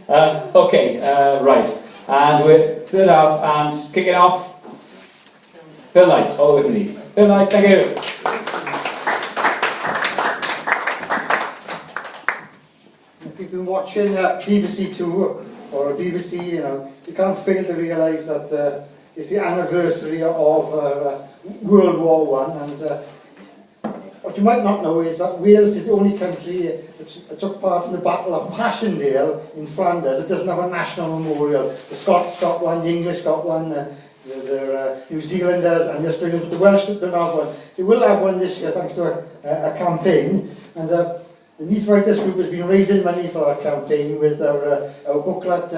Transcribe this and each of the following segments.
Okay, right. And we're Phil off and kicking off. Phil Knight, all the way from me. Phil Knight, thank you. If you've been watching BBC Two or BBC, you can't fail to realise that it's the anniversary of World War One, and what you might not know is that Wales is the only country that took part in the Battle of Passchendaele in Flanders. It doesn't have a national memorial. The Scots got one, the English got one, the New Zealanders and the Australians, but the Welsh don't have one. They will have one this year thanks to a campaign, and the Neath Writers Group has been raising money for our campaign with our booklet,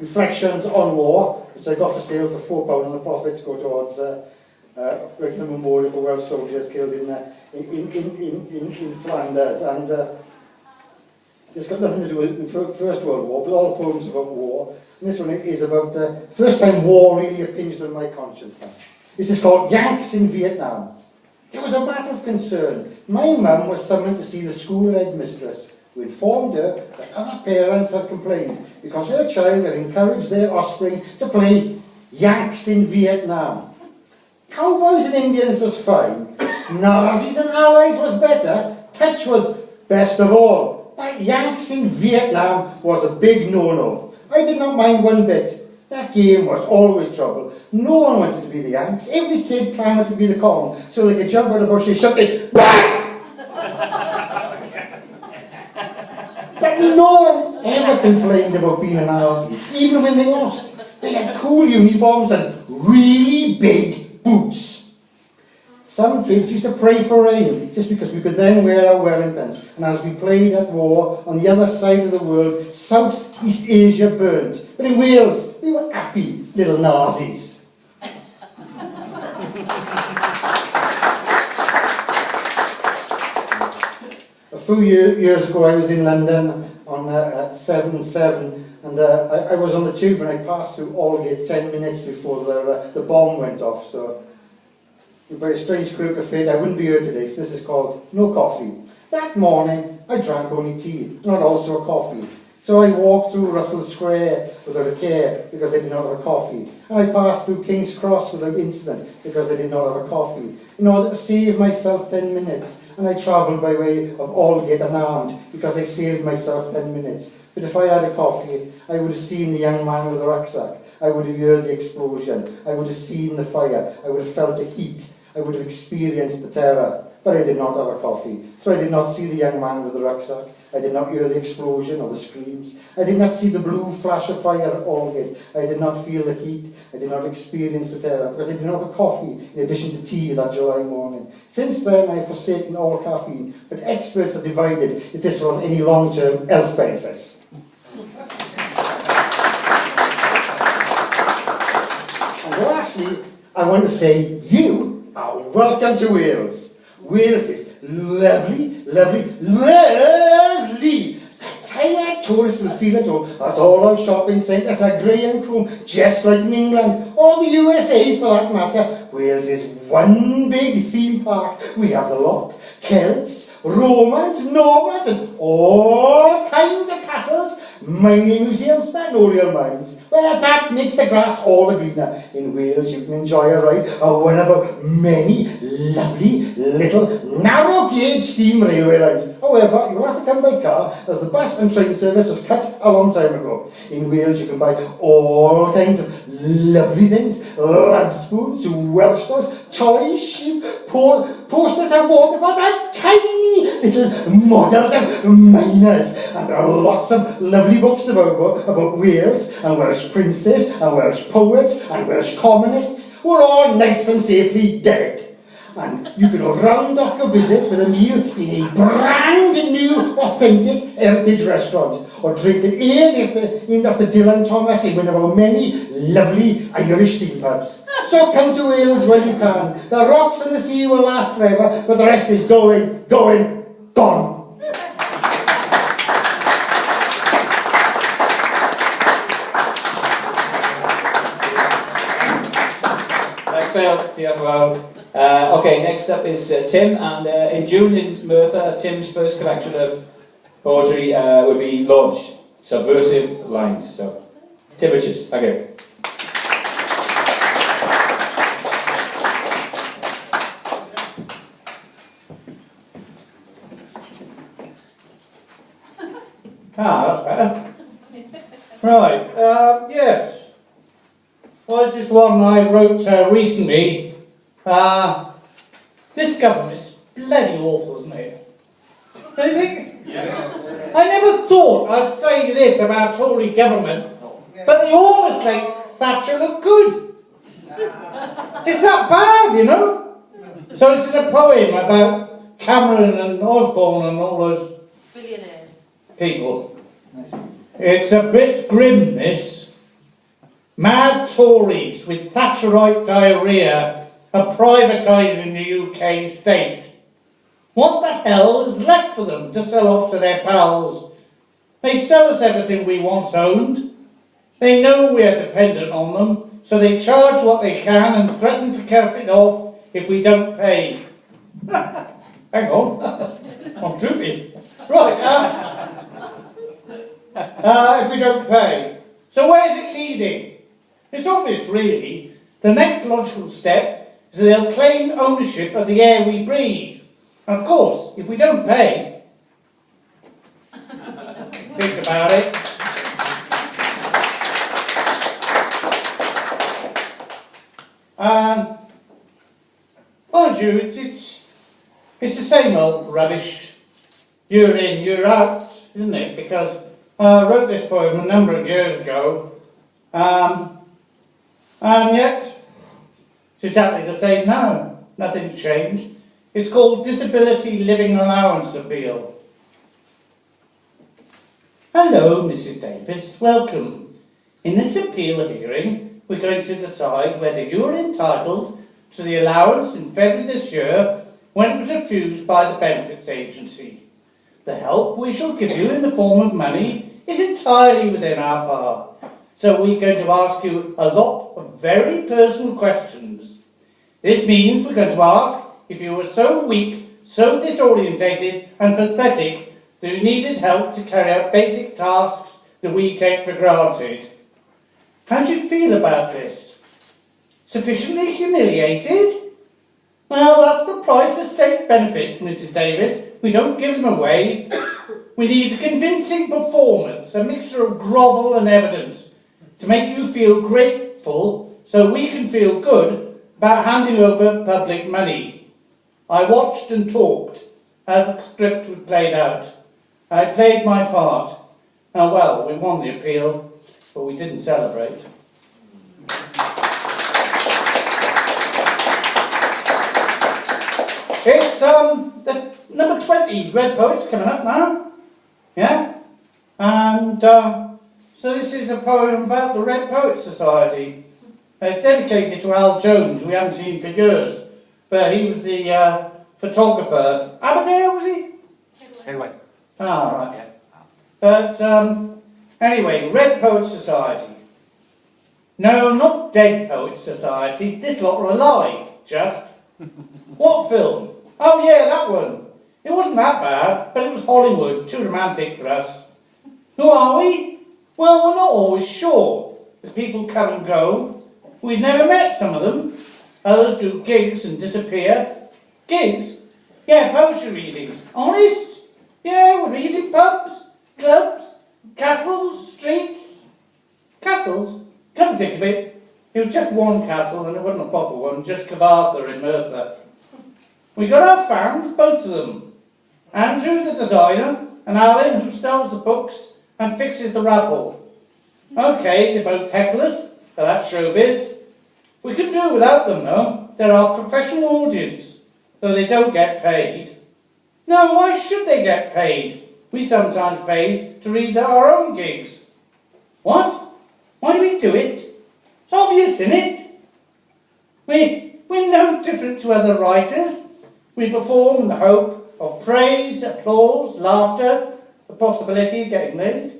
Reflections on War, which I got for sale for £4, and the profits go towards regular memorial for Welsh soldiers killed in Flanders. And it's got nothing to do with the First World War, but all the poems about war. And this one is about the first time war really impinged on my consciousness. This is called Yaks in Vietnam. It was a matter of concern. My mum was summoned to see the school headmistress, who informed her that other parents had complained because her child had encouraged their offspring to play Yaks in Vietnam. Cowboys and Indians was fine. Nazis and Allies was better. Touch was best of all. But Yaks in Vietnam was a big no-no. I did not mind one bit. That game was always trouble. No one wanted to be the Yanks. Every kid clamoured to be the Kong, so they could jump out of bushes, shout it, but no one ever complained about being a Nazi, even when they lost. They had cool uniforms and really big boots. Some kids used to pray for rain, just because we could then wear our Wellingtons. And as we played at war, on the other side of the world, Southeast Asia burnt. But in Wales, we were happy little Nazis. A few years ago, I was in London on 7-7, and I was on the tube and I passed through Aldgate 10 minutes before the bomb went off. So, by a strange quirk of fate, I wouldn't be here today, so this is called No Coffee. That morning, I drank only tea, not also a coffee. So I walked through Russell Square without a care, because I did not have a coffee. And I passed through King's Cross without incident, because I did not have a coffee. In order to save myself 10 minutes, and I travelled by way of Aldgate unarmed, because I saved myself 10 minutes. But if I had a coffee, I would have seen the young man with the rucksack. I would have heard the explosion. I would have seen the fire. I would have felt the heat. I would have experienced the terror. But I did not have a coffee. So I did not see the young man with the rucksack. I did not hear the explosion or the screams. I did not see the blue flash of fire at Aldgate. I did not feel the heat. I did not experience the terror, because I did not have a coffee in addition to tea that July morning. Since then, I have forsaken all caffeine, but experts are divided if this will have any long-term health benefits. And lastly, I want to say you are welcome to Wales. Wales is lovely, lovely, lovely. Tired tourists will feel at home, as all our shopping centres are grey and chrome, just like in England, or the USA for that matter. Wales is one big theme park. We have the lot. Celts, Romans, Normans, and all kinds of castles, mining museums, but no real mines. Well, that makes the grass all the greener. In Wales, you can enjoy a ride on one of our many lovely little narrow gauge steam railway lines. However, you will have to come by car, as the bus and train service was cut a long time ago. In Wales, you can buy all kinds of lovely things: lab spoons, Welsh dolls, toys, sheep, posters and waterfalls, and tiny little models of miners. And there are lots of lovely books about Wales and Welsh princes and Welsh poets and Welsh communists, who are all nice and safely dead. And you can round off your visit with a meal in a brand new, authentic heritage restaurant, or drink an ale named after Dylan Thomas in one of our many lovely Irish theme pubs. So come to Wales when you can. The rocks and the sea will last forever, but the rest is going, gone. Thanks, Phil. Beautiful. Okay, next up is Tim, and in June in Merthyr, Tim's first collection of poetry will be launched. subversive lines. So, Richards, thank you. That's better. Right, yes. Well, this is one I wrote recently. This government's bloody awful, isn't it? Don't you think? Yeah. I never thought I'd say this about Tory government, but they almost make Thatcher look good. It's that bad, you know? So this is a poem about Cameron and Osborne and all those billionaires. People. It's a bit grim, this. Mad Tories with Thatcherite diarrhea are privatising the UK state. What the hell is left for them to sell off to their pals? They sell us everything we once owned. They know we are dependent on them, so they charge what they can and threaten to cut it off if we don't pay. Hang on, I'm droopy. Right, if we don't pay. So where's it leading? It's obvious, really. The next logical step is that they'll claim ownership of the air we breathe. And of course, if we don't pay, think about it. Mind you, it's the same old rubbish, year in, year out, isn't it? Because I wrote this poem a number of years ago, and yet it's exactly the same now. Nothing's changed. It's called Disability Living Allowance Appeal. Hello, Mrs. Davis. Welcome. In this appeal hearing, we're going to decide whether you're entitled to the allowance in February this year when it was refused by the Benefits Agency. The help we shall give you in the form of money is entirely within our power. So we're going to ask you a lot of very personal questions. This means we're going to ask if you were so weak, so disorientated and pathetic that you needed help to carry out basic tasks that we take for granted. How do you feel about this? Sufficiently humiliated? Well, that's the price of state benefits, Mrs. Davis. We don't give them away. We need a convincing performance, a mixture of grovel and evidence, to make you feel grateful so we can feel good about handing over public money. I watched and talked as the script was played out. I played my part. And well, we won the appeal, but we didn't celebrate. It's the number 20 Red Poets coming up now. Yeah? And so this is a poem about the Red Poets Society. It's dedicated to Al Jones, we haven't seen for years. But he was the photographer. Aberdare, was he? Anyway. Ah, right. Yeah. But anyway, Red Poets Society. No, not Dead Poets Society. This lot are alive, just. What film? Oh yeah, that one. It wasn't that bad, but it was Hollywood, too romantic for us. Who are we? Well, we're not always sure, as people come and go. We've never met some of them. Others do gigs and disappear. Gigs? Yeah, poetry readings. Honest? Yeah, we read in pubs, clubs, castles, streets. Castles? Come to think of it, it was just one castle and it wasn't a proper one, just Cavartha in Merthyr. We got our fans, both of them. Andrew, the designer, and Alan, who sells the books and fixes the raffle. Okay, they're both hecklers, but that's showbiz. We can do without them, though. They're our professional audience, though they don't get paid. No, why should they get paid? We sometimes pay to read our own gigs. What? Why do we do it? It's obvious, isn't it? We're no different to other writers. We perform in the hope of praise, applause, laughter, the possibility of getting laid.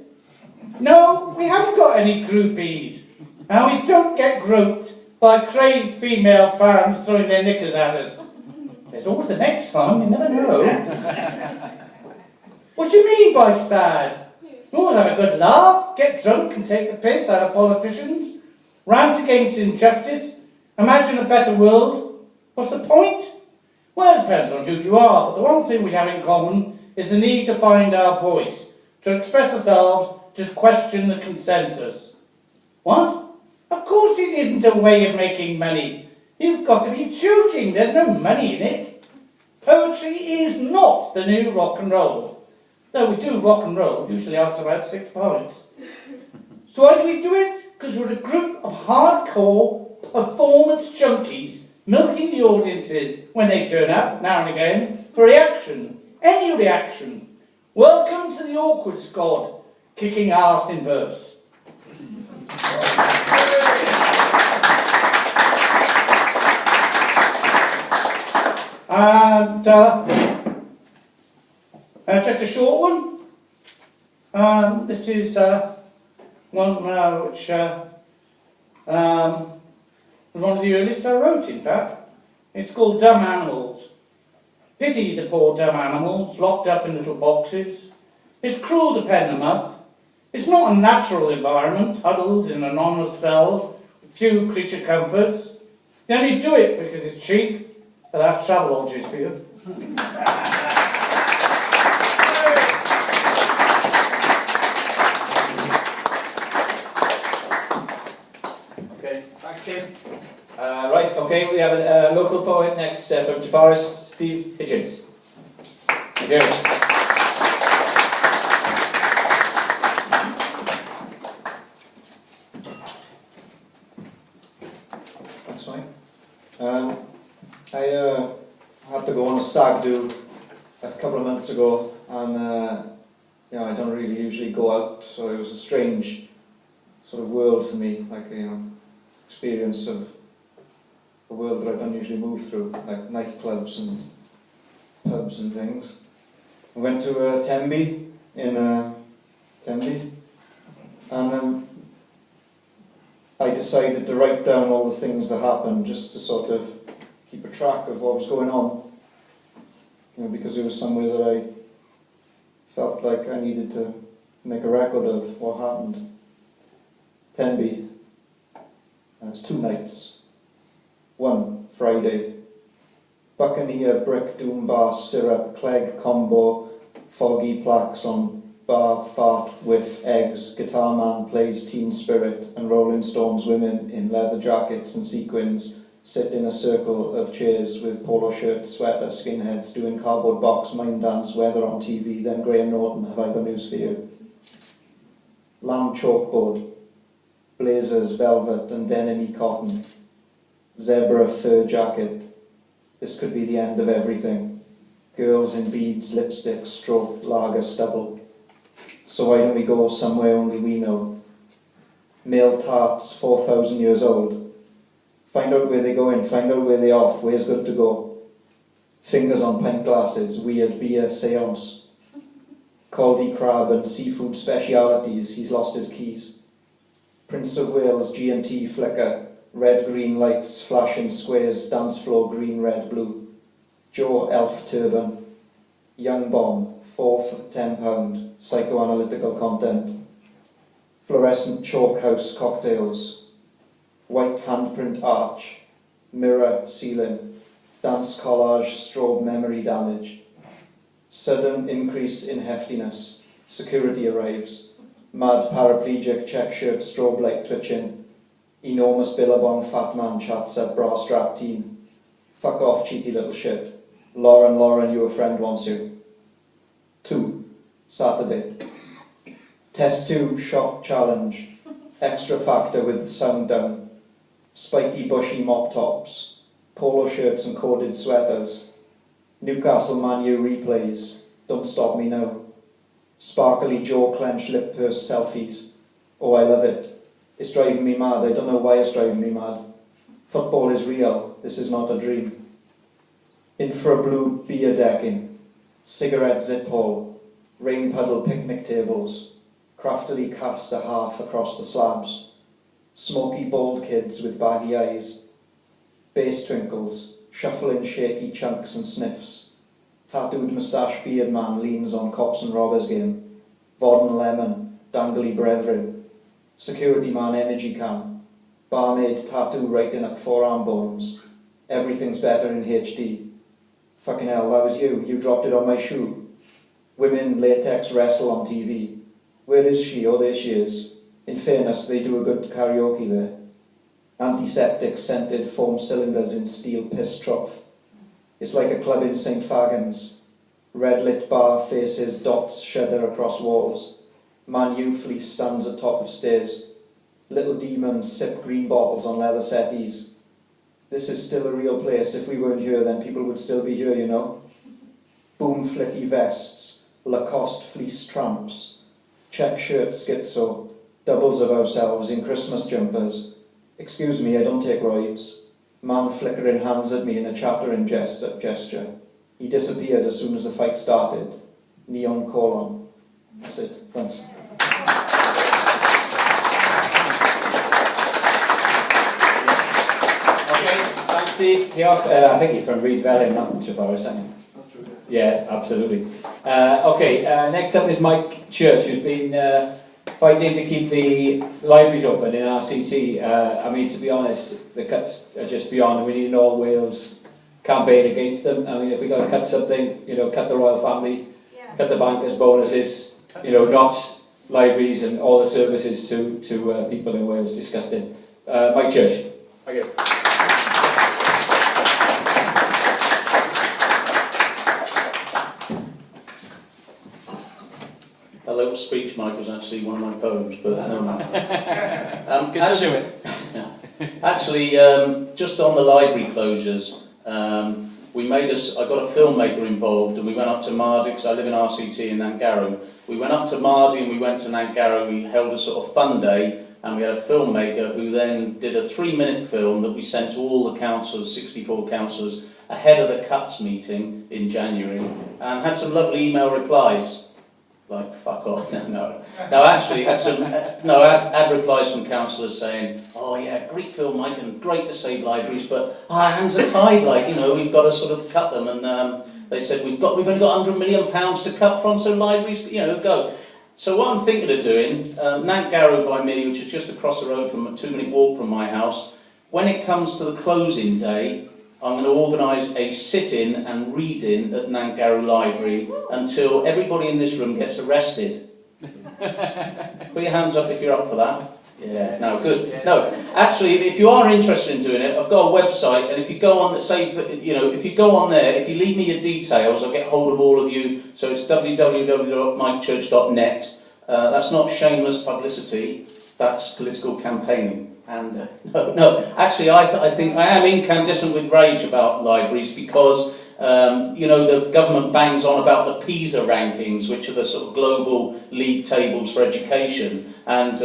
No, we haven't got any groupies. And we don't get groped by crazed female fans throwing their knickers at us. There's always the next time, you never know. What do you mean by sad? Always have a good laugh, get drunk and take the piss out of politicians, rant against injustice, imagine a better world. What's the point? Well, it depends on who you are, but the one thing we have in common is the need to find our voice, to express ourselves, to question the consensus. What? Of course it isn't a way of making money. You've got to be joking, there's no money in it. Poetry is not the new rock and roll. Though we do rock and roll, usually after about 6 points. So why do we do it? Because we're a group of hardcore performance junkies milking the audiences when they turn up, now and again, for reaction. Any reaction. Welcome to the awkward squad, kicking arse in verse. And just a short one. This is one which was one of the earliest I wrote, in fact. It's called Dumb Animals. Pity the poor dumb animals, locked up in little boxes. It's cruel to pen them up. It's not a natural environment, huddled in anonymous cells, with few creature comforts. They only do it because it's cheap. But that's Travelodges for you. Okay, thanks, Tim. Right, okay, we have a local poet next from Forest, Steve Hitchins. Thank you. Thanks, Mike. I had to go on a stag do a couple of months ago, and I don't really usually go out, so it was a strange sort of world for me, like experience of a world that I don't usually move through, like nightclubs and pubs and things. I went to Tenby in Tenby, and I decided to write down all the things that happened just to sort of keep a track of what was going on, because it was somewhere that I felt like I needed to make a record of what happened. Tenby, it's 2 nights. 1, Friday, Buccaneer, Brick, Doom Bar, Syrup, Clegg, Combo, Foggy Plaques on Bar, Fart, Whiff, Eggs, Guitar Man plays Teen Spirit, and Rolling Stones women in leather jackets and sequins sit in a circle of chairs with polo shirts, sweater, skinheads, doing cardboard box, mime dance, weather on TV, then Graham Norton, have I got news for you? Lamb chalkboard, blazers, velvet and denim cotton, zebra fur jacket. This could be the end of everything. Girls in beads, lipstick, stroke, lager, stubble. So why don't we go somewhere only we know? Male tarts, 4,000 years old. Find out where they're going, find out where they're off, where's good to go. Fingers on pint glasses, weird beer seance. Caldy crab and seafood specialities, he's lost his keys. Prince of Wales, G&T flicker, red-green lights, flashing squares, dance floor, green, red, blue. Joe elf turban, young bomb, 4 for £10, psychoanalytical content. Fluorescent chalk house cocktails. White handprint arch, mirror ceiling, dance collage, strobe memory damage. Sudden increase in heftiness, security arrives. Mad paraplegic, check shirt, strobe light twitching. Enormous billabong fat man chats up bra strap teen. Fuck off cheeky little shit. Lauren, your friend wants you. 2, Saturday. Test 2, shock challenge. Extra factor with sound down. Spiky bushy mop tops, polo shirts and corded sweaters, Newcastle Man U replays, don't stop me now, sparkly jaw clenched lip purse selfies, oh I love it, it's driving me mad, I don't know why it's driving me mad, football is real, this is not a dream, infra blue beer decking, cigarette zip hole, rain puddle picnic tables, craftily cast a half across the slabs, smoky bald kids with baggy eyes, bass twinkles, shuffling shaky chunks and sniffs, tattooed moustache beard man leans on cops and robbers game, Vod and lemon, dangly brethren, security man energy can, barmaid tattoo writing up forearm bones, everything's better in HD. Fucking hell, that was you. You dropped it on my shoe. Women latex wrestle on TV. Where is she? Oh, there she is. In fairness, they do a good karaoke there. Antiseptic scented foam cylinders in steel piss trough. It's like a club in St. Fagans. Red lit bar faces, dots shudder across walls. Man U fleece stands at top of stairs. Little demons sip green bottles on leather settees. This is still a real place. If we weren't here, then people would still be here, you know. Boom flicky vests, Lacoste fleece tramps, check shirt schizo, doubles of ourselves in Christmas jumpers. Excuse me, I don't take rides. Man flickering hands at me in a chattering gesture. He disappeared as soon as the fight started. Neon colon. That's it. Thanks. Steve, I think you're from Reed Valley, not Treforest, aren't you? That's true. Yeah, absolutely. Next up is Mike Church, who's been fighting to keep the libraries open in RCT. I mean, to be honest, the cuts are just beyond. We need an all Wales campaign against them. I mean, if we got to cut something, you know, cut the royal family, cut the bankers' bonuses, you know, not libraries and all the services to people in Wales. Disgusting. Mike Church. Thank you. A little speech, Mike, was actually one of my poems, but actually, just on the library closures, I got a filmmaker involved, and we went up to Mardy, because I live in RCT in Nantgarrow. We went up to Mardy and we went to Nantgarrow. We held a sort of fun day, and we had a filmmaker who then did a 3-minute film that we sent to all the councillors, 64 councillors, ahead of the cuts meeting in January, and had some lovely email replies. Like, fuck off. No, actually, had some, had replies from councillors saying, oh yeah, great film, Mike, and great to save libraries, but our hands are tied, like, you know, we've got to sort of cut them, and they said, we've only got £100 million to cut from, so libraries, you know, go. So what I'm thinking of doing, Nantgarrow by me, which is just across the road from a 2-minute walk from my house, when it comes to the closing day, I'm going to organise a sit-in and read-in at Nantgarrow Library until everybody in this room gets arrested. Put your hands up if you're up for that. Yeah, no, good. No, actually, if you are interested in doing it, I've got a website, and if you go on the if you go on there, if you leave me your details, I'll get hold of all of you. So it's www.mikechurch.net. That's not shameless publicity. That's political campaigning. And actually, I think I am incandescent with rage about libraries because you know, the government bangs on about the PISA rankings, which are the sort of global league tables for education, and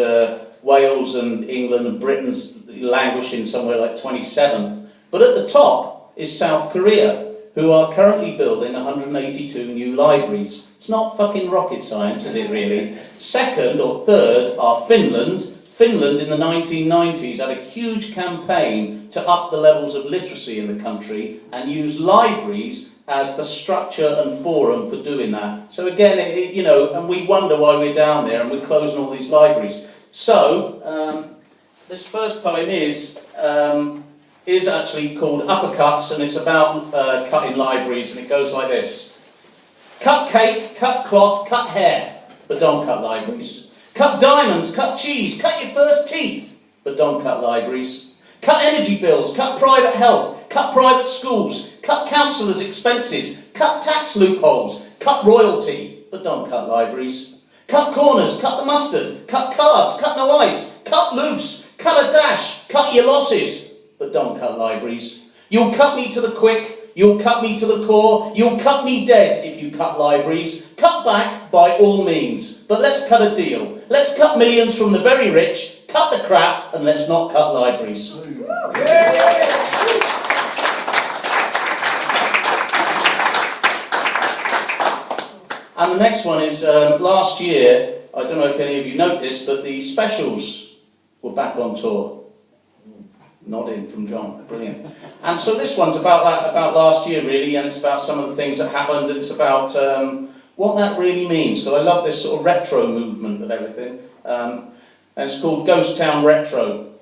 Wales and England and Britain's languishing somewhere like 27th. But at the top is South Korea, who are currently building 182 new libraries. It's not fucking rocket science, is it really? Second or third are Finland. Finland in the 1990s had a huge campaign to up the levels of literacy in the country and use libraries as the structure and forum for doing that. So again, you know, and we wonder why we're down there and we're closing all these libraries. So, this first poem is actually called Uppercuts, and it's about cutting libraries, and it goes like this. Cut cake, cut cloth, cut hair, but don't cut libraries. Cut diamonds, cut cheese, cut your first teeth, but don't cut libraries. Cut energy bills, cut private health, cut private schools, cut councillors' expenses, cut tax loopholes, cut royalty, but don't cut libraries. Cut corners, cut the mustard, cut cards, cut no ice, cut loose, cut a dash, cut your losses, but don't cut libraries. You'll cut me to the quick, you'll cut me to the core, you'll cut me dead if you cut libraries. Cut back by all means, but let's cut a deal. Let's cut millions from the very rich, cut the crap, and let's not cut libraries. And the next one is, last year, I don't know if any of you noticed, but the specials were back on tour. Nodding from John, brilliant. And so this one's about that, about last year really, and it's about some of the things that happened, and it's about, what that really means, because I love this sort of retro movement of everything. And it's called Ghost Town Retro.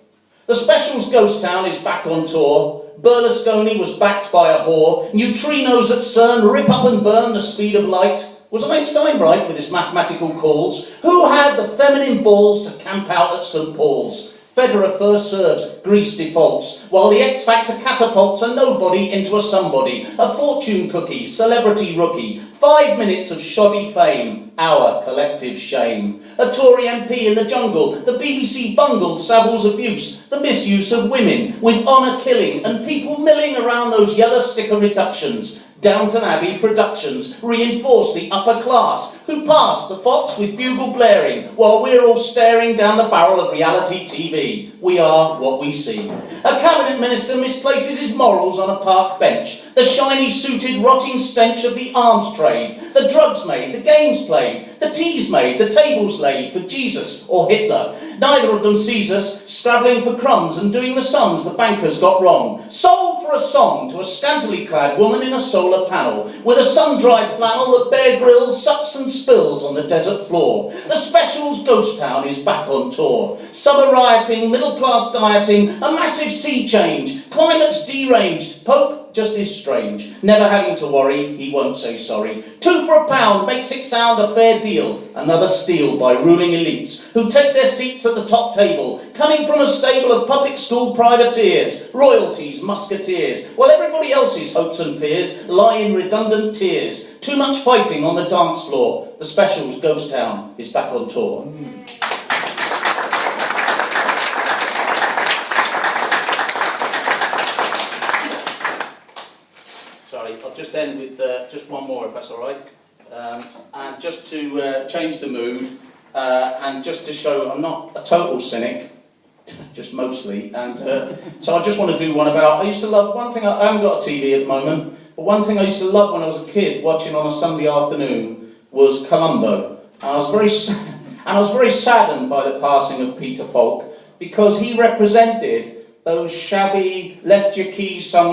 The Specials Ghost Town is back on tour. Berlusconi was backed by a whore. Neutrinos at CERN rip up and burn the speed of light. Was Einstein right with his mathematical calls? Who had the feminine balls to camp out at St Paul's? Federer first serves, Greece defaults, while the X Factor catapults a nobody into a somebody, a fortune cookie, celebrity rookie, 5 minutes of shoddy fame, our collective shame. A Tory MP in the jungle, the BBC bungled Savile's abuse, the misuse of women, with honour killing, and people milling around those yellow sticker reductions. Downton Abbey Productions reinforce the upper class, who pass the Fox with bugle blaring, while we're all staring down the barrel of reality TV. We are what we see. A cabinet minister misplaces his morals on a park bench. The shiny suited rotting stench of the arms trade. The drugs made, the games played, the teas made, the tables laid for Jesus or Hitler. Neither of them sees us scrabbling for crumbs and doing the sums the bankers got wrong. Sold for a song to a scantily clad woman in a solar panel, with a sun-dried flannel that Bear Grylls sucks and spills on the desert floor. The Specials Ghost Town is back on tour. Summer rioting, middle-class dieting, a massive sea change, climate's deranged, Pope just is strange. Never having to worry, he won't say sorry. 2 for £1 makes it sound a fair deal. Another steal by ruling elites, who take their seats at the top table, coming from a stable of public school privateers, royalties, musketeers, while everybody else's hopes and fears lie in redundant tears. Too much fighting on the dance floor. The Specials Ghost Town is back on tour. Sorry, I'll just end with just one more, if that's all right. And just to change the mood, and just to show I'm not a total cynic, just mostly. And so I just want to do one about, I used to love, one thing, I haven't got a TV at the moment, but one thing I used to love when I was a kid, watching on a Sunday afternoon, was Columbo. And I was very saddened by the passing of Peter Falk, because he represented those shabby, left your keys somewhere